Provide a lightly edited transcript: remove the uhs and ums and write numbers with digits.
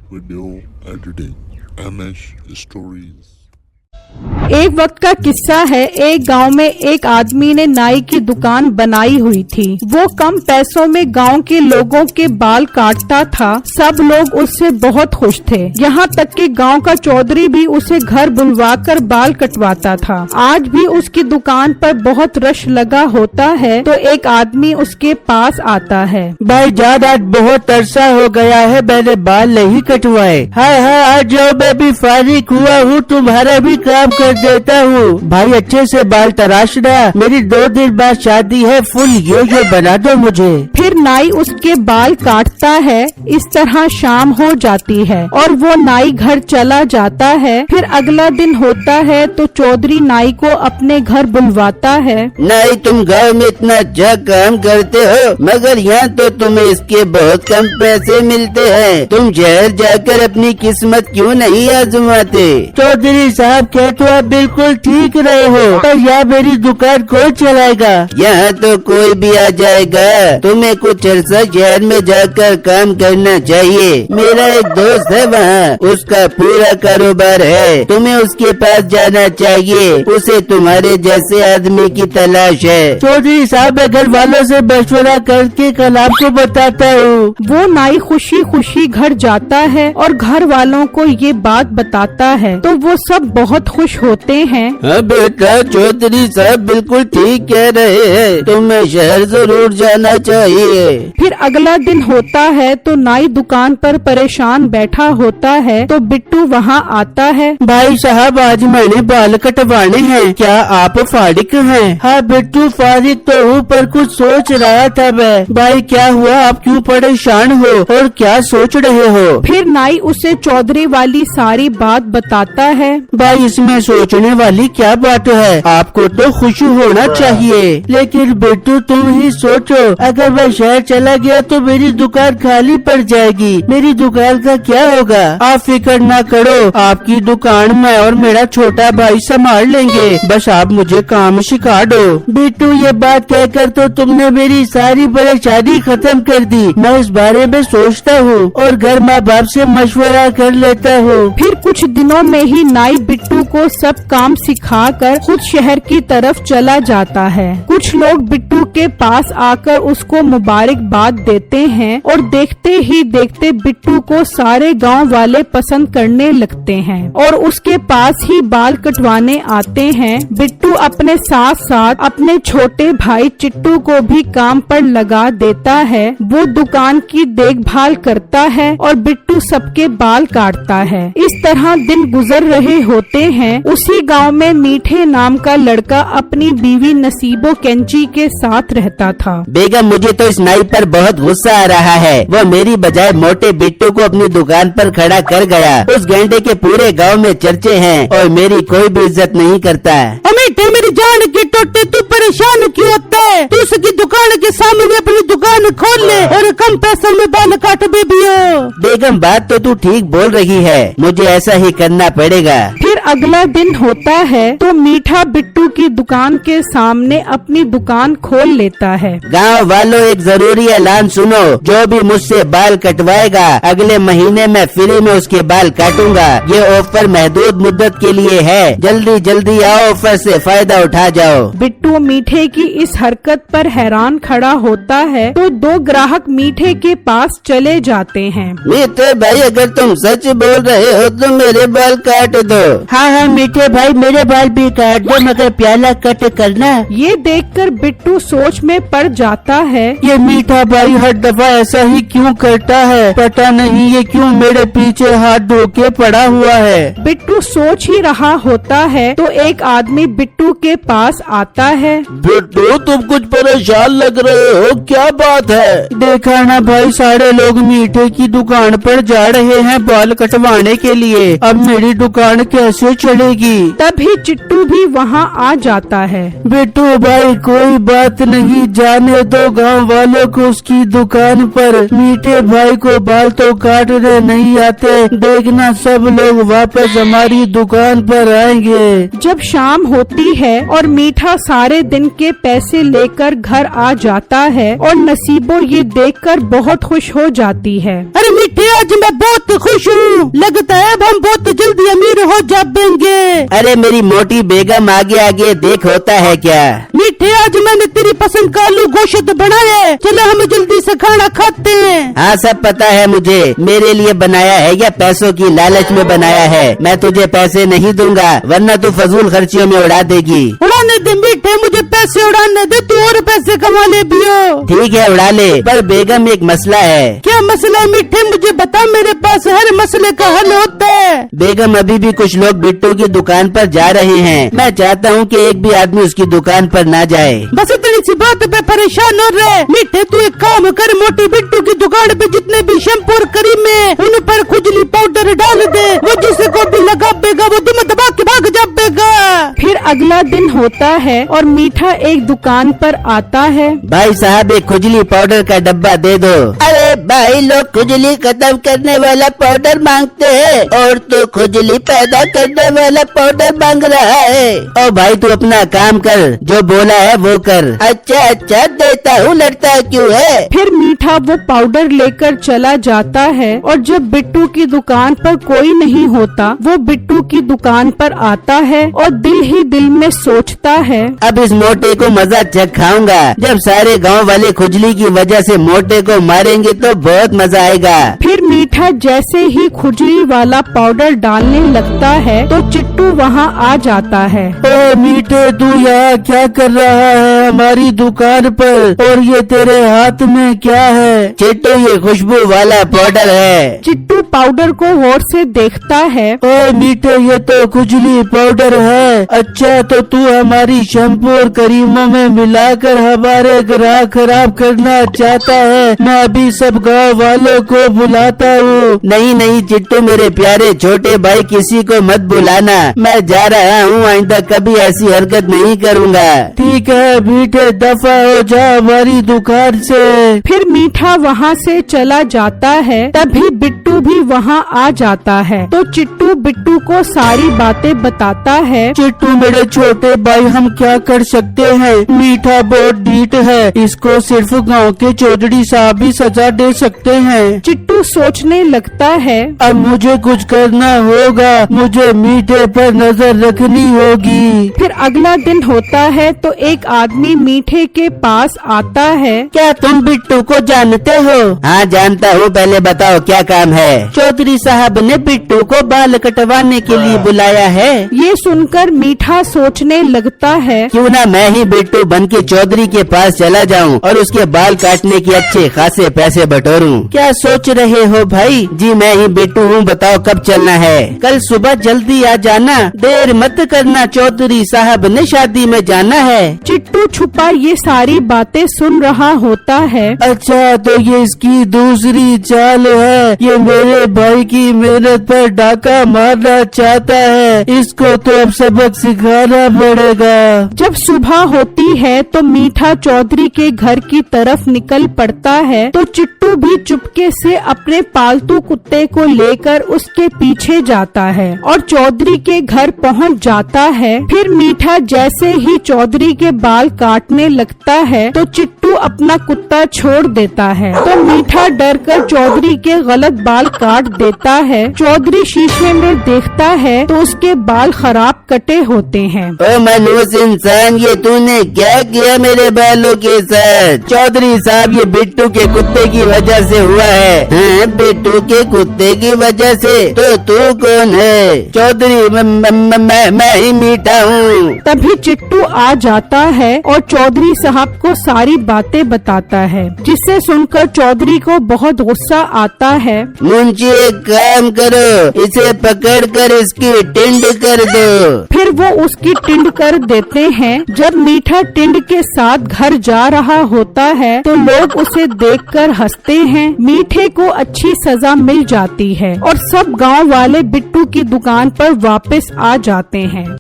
Video editing, MS Stories। एक वक्त का किस्सा है। एक गांव में एक आदमी ने नाई की दुकान बनाई हुई थी। वो कम पैसों में गांव के लोगों के बाल काटता था। सब लोग उससे बहुत खुश थे, यहाँ तक कि गांव का चौधरी भी उसे घर बुलवाकर बाल कटवाता था। आज भी उसकी दुकान पर बहुत रश लगा होता है तो एक आदमी उसके पास आता है। भाईजान, आज बहुत अरसा हो गया है, मैंने बाल नहीं कटवाए। हाँ, आज जाओ, मैं भी फारिग हुआ हूँ, तुम्हारा भी काम कर देता हूँ। भाई अच्छे से बाल तराशना, मेरी 2 दिन बाद शादी है, फुल ये बना दो मुझे। फिर नाई उसके बाल काटता है। इस तरह शाम हो जाती है और वो नाई घर चला जाता है। फिर अगला दिन होता है तो चौधरी नाई को अपने घर बुलवाता है। नाई, तुम गाँव में इतना अच्छा काम करते हो, मगर यहाँ तो तुम्हें इसके बहुत कम पैसे मिलते हैं। तुम शहर जाकर अपनी किस्मत क्यों नहीं आजमाते? चौधरी साहब, क्या तो आप बिल्कुल ठीक रहे हो, पर यहाँ मेरी दुकान कौन चलाएगा? यहाँ तो कोई भी आ जाएगा। तुम्हें कुछ अर्सा शहर में जाकर काम करना चाहिए। मेरा एक दोस्त है वहाँ, उसका पूरा कारोबार है, तुम्हें उसके पास जाना चाहिए। उसे तुम्हारे जैसे आदमी की तलाश है। चौधरी साहब, मैं घर वालों से मशवरा करके कल आपको बताता हूँ। वो नाई खुशी खुशी घर जाता है और घर वालों को ये बात बताता है तो वो सब बहुत खुश होते हैं। हाँ बेटा, चौधरी साहब बिल्कुल ठीक कह रहे हैं, तुम्हें शहर जरूर जाना चाहिए। फिर अगला दिन होता है तो नाई दुकान पर परेशान बैठा होता है तो बिट्टू वहाँ आता है। भाई साहब, आज मैंने बाल कटवाने हैं, क्या आप फारिग हैं? हाँ बिट्टू, फारिग तो हूँ, पर कुछ सोच रहा था मैं। भाई क्या हुआ, आप क्यों परेशान हो और क्या सोच रहे हो? फिर नाई उसे चौधरी वाली सारी बात बताता है। भाई, इसमें सोचने वाली क्या बात है? आपको तो खुश होना चाहिए। लेकिन बिट्टू, तुम ही सोचो, अगर मैं शहर चला गया तो मेरी दुकान खाली पड़ जाएगी। मेरी दुकान का क्या होगा? आप फिक्र ना करो, आपकी दुकान मैं और मेरा छोटा भाई संभाल लेंगे, बस आप मुझे काम सिखा दो। बिट्टू, ये बात कहकर तो तुमने मेरी सारी परेशानी खत्म कर दी। मैं इस बारे में सोचता हूँ और घर माँ बाप से मशवरा कर लेता हूँ। फिर कुछ दिनों में ही नाई बिट्टू को सब काम सिखाकर खुद शहर की तरफ चला जाता है। कुछ लोग बिट्टू के पास आकर उसको मुबारकबाद देते हैं और देखते ही देखते बिट्टू को सारे गांव वाले पसंद करने लगते हैं और उसके पास ही बाल कटवाने आते हैं। बिट्टू अपने साथ साथ अपने छोटे भाई चिट्टू को भी काम पर लगा देता है। वो दुकान की देखभाल करता है और बिट्टू सबके बाल काटता है। इस तरह दिन गुजर रहे होते हैं। उसी गांव में मीठे नाम का लड़का अपनी बीवी नसीबो कैंची के साथ रहता था। बेगम, मुझे तो इस नाई पर बहुत गुस्सा आ रहा है। वो मेरी बजाय मोटे बिट्टू को अपनी दुकान पर खड़ा कर गया। उस गेंडे के पूरे गांव में चर्चे हैं और मेरी कोई भी इज्जत नहीं करता। अमिटे, मेरी जान के टोटे, तू परेशान क्यों होता है? तू उसकी दुकान के सामने अपनी दुकान खोल ले और कम पैसों में बाल काट बेबियो। बेगम, बात तो तू ठीक बोल रही है, मुझे ऐसा ही करना पड़ेगा। फिर अगला दिन होता है तो मीठा बिट्टू की दुकान के सामने अपनी दुकान खोल लेता है। गांव वालों, एक जरूरी ऐलान सुनो, जो भी मुझसे बाल कटवाएगा अगले महीने में फ्री में उसके बाल काटूंगा। ये ऑफर महदूद मुद्दत के लिए है, जल्दी जल्दी आओ, ऑफर से फायदा उठा जाओ। बिट्टू मीठे की इस हरकत पर हैरान खड़ा होता है तो 2 ग्राहक मीठे के पास चले जाते हैं। मीठे भाई, अगर तुम सच बोल रहे हो तो मेरे बाल काट दो। हाँ, मीठे भाई, मेरे बाल भी काट दो, मगर प्याला कट करना। ये देखकर बिट्टू सोच में पड़ जाता है। ये मीठा भाई हर दफा ऐसा ही क्यों करता है? पता नहीं ये क्यों मेरे पीछे हाथ धो के पड़ा हुआ है। बिट्टू सोच ही रहा होता है तो एक आदमी बिट्टू के पास आता है। बिट्टू, तुम कुछ परेशान लग रहे हो, क्या बात है? देखा ना भाई, सारे लोग मीठे की दुकान पर जा रहे हैं बाल कटवाने के लिए। अब मेरी दुकान कैसे कैसे चलेगी। तभी चिट्टू भी वहाँ आ जाता है। बिट्टू भाई कोई बात नहीं, जाने दो गांव वालों को उसकी दुकान पर। मीठे भाई को बाल तो काटने नहीं आते, देखना सब लोग वापस हमारी दुकान पर आएंगे। जब शाम होती है और मीठा सारे दिन के पैसे लेकर घर आ जाता है और नसीबो ये देखकर बहुत खुश हो जाती है। अरे मीठे आज मैं बहुत खुश हूँ, लगता है अब हम बहुत जल्दी अमीर हो जाएंगे। अरे मेरी मोटी बेगम आगे आगे देख होता है क्या। मीठे आज मैंने तेरी पसंद का आलू गोश्त बनाया, चलो हम जल्दी से खाना खाते हैं। हाँ सब पता है मुझे, मेरे लिए बनाया है या पैसों की लालच में बनाया है। मैं तुझे पैसे नहीं दूंगा वरना तू फजूल खर्चियों में उड़ा देगी। उड़ाने दे मीठे, मुझे पैसे उड़ाने दे, तू और पैसे कमा ले बियो। ठीक है उड़ा ले, पर बेगम एक मसला है। क्या मसला है मीठे, मुझे बता, मेरे पास हर मसले का हल होता है। बेगम अभी भी कुछ लोग बिट्टू की दुकान पर जा रहे हैं, मैं चाहता हूँ कि एक भी आदमी उसकी दुकान पर ना जाए। बस इतनी सी बात पे परेशान हो रहे। मीठे तू एक काम कर, मोटी बिट्टू की दुकान पे जितने भी शैम्पू और क्रीम है उन पर खुजली पाउडर डाल दे, वो जिसे को भी लगाएगा वो दुम दबा के भाग जाएगा। फिर अगला दिन होता है और मीठा एक दुकान पर आता है। भाई साहब एक खुजली पाउडर का डब्बा दे दो। अरे भाई लोग खुजली खत्म करने वाला पाउडर मांगते हैं और तो खुजली पैदा करने वाला पाउडर मांग रहा है। ओ भाई तू अपना काम कर, जो बोला है वो कर। अच्छा अच्छा देता हूँ, लड़ता क्यों है। फिर मीठा वो पाउडर लेकर चला जाता है और जब बिट्टू की दुकान पर कोई नहीं होता वो बिट्टू की दुकान पर आता है और दिल ही दिल में सोचता है, अब इस मोटे को मजा चखाऊंगा। जब सारे गांव वाले खुजली की वजह से मोटे को मारेंगे तो बहुत मजा आएगा। फिर मीठा जैसे ही खुजली वाला पाउडर डालने लगता है तो चिट्टू वहाँ आ जाता है। ओ मीठे तू यहाँ क्या कर रहा है हमारी दुकान पर, और ये तेरे हाथ में क्या है। चिट्टू ये खुशबू वाला पाउडर है। चिट्टू पाउडर को गौर से देखता है। ओ मीठे ये तो खुजली पाउडर है। अच्छा तो तू हमारी शैम्पू और क्रीमों में मिलाकर हमारे ग्राहक खराब करना चाहता है। मैं अभी सब गाँव वालों को बुलाता हूँ। नहीं नहीं चिट्टू मेरे प्यारे छोटे भाई, किसी को मत बुलाना, मैं जा रहा हूँ, आइंदा कभी ऐसी हरकत नहीं करूँगा। ठीक है मीठे दफा हो जा हमारी दुकान से। फिर मीठा वहाँ से चला जाता है। तभी बिट्टू भी वहाँ आ जाता है तो चिट्टू बिट्टू को सारी बातें बताता है। चिट्टू मेरे छोटे भाई हम क्या कर सकते हैं, मीठा बहुत ढीठ है, इसको सिर्फ गांव के चौधरी साहब ही सजा दे सकते हैं। चिट्टू सोचने लगता है, अब मुझे कुछ करना होगा, मुझे मीठे पर नजर रखनी होगी। फिर अगला दिन होता है तो एक आदमी मीठे के पास आता है। क्या तुम बिट्टू को जानते हो। हाँ जानता हूँ, पहले बताओ क्या काम है। चौधरी साहब ने बिट्टू को बाल कटवाने के लिए बुलाया है। ये सुनकर मीठा सोचने लगता है, क्यों ना मैं ही बिट्टू बन के चौधरी के पास चला जाऊँ और उसके बाल काटने के अच्छे खासे पैसे बटोरूं। क्या सोच रहे हो भाई। जी मैं ही बिट्टू हूँ, बताओ कब चलना है। कल सुबह जल्दी आ जाना, देर मत करना, चौधरी साहब ने शादी में जाना है। चिट्टू छुपा ये सारी बातें सुन रहा होता है। अच्छा तो ये इसकी दूसरी चाल है, ये मेरे भाई की मेहनत पर डाका मारना चाहता है, इसको तो अब सबक सिखाना पड़ेगा। जब सुबह होती है तो मीठा चौधरी के घर की तरफ निकल पड़ता है तो चिट्टू भी चुपके से अपने पालतू कुत्ते को लेकर उसके पीछे जाता है और चौधरी के घर पहुंच जाता है। फिर मीठा जैसे ही चौधरी के बाल काटने लगता है तो चिट्टू अपना कुत्ता छोड़ देता है तो मीठा डर कर चौधरी के गलत बाल काट देता है। चौधरी शीशे में देखता है तो उसके बाल खराब कटे होते हैं। ओ मनहूस इंसान, ये तूने क्या किया मेरे बालों के साथ। चौधरी साहब ये बिट्टू के कुत्ते की वजह से हुआ है। हाँ, बिट्टू के कुत्ते की वजह से। तो तू कौन है। चौधरी मैं ही मीठा हूँ। तभी चिट्टू आ जाता है और चौधरी साहब को सारी बातें बताता है, जिससे सुनकर चौधरी को बहुत गुस्सा आता है। मुंशी एक काम करो, इसे पकड़कर इसकी टिंड कर दो। फिर वो उसकी टिंड कर देते हैं। जब मीठा टिंड के साथ घर जा रहा होता है तो लोग उसे देखकर हंसते हैं। मीठे को अच्छी सजा मिल जाती है और सब गांव वाले बिट्टू की दुकान पर वापस आ जाते हैं।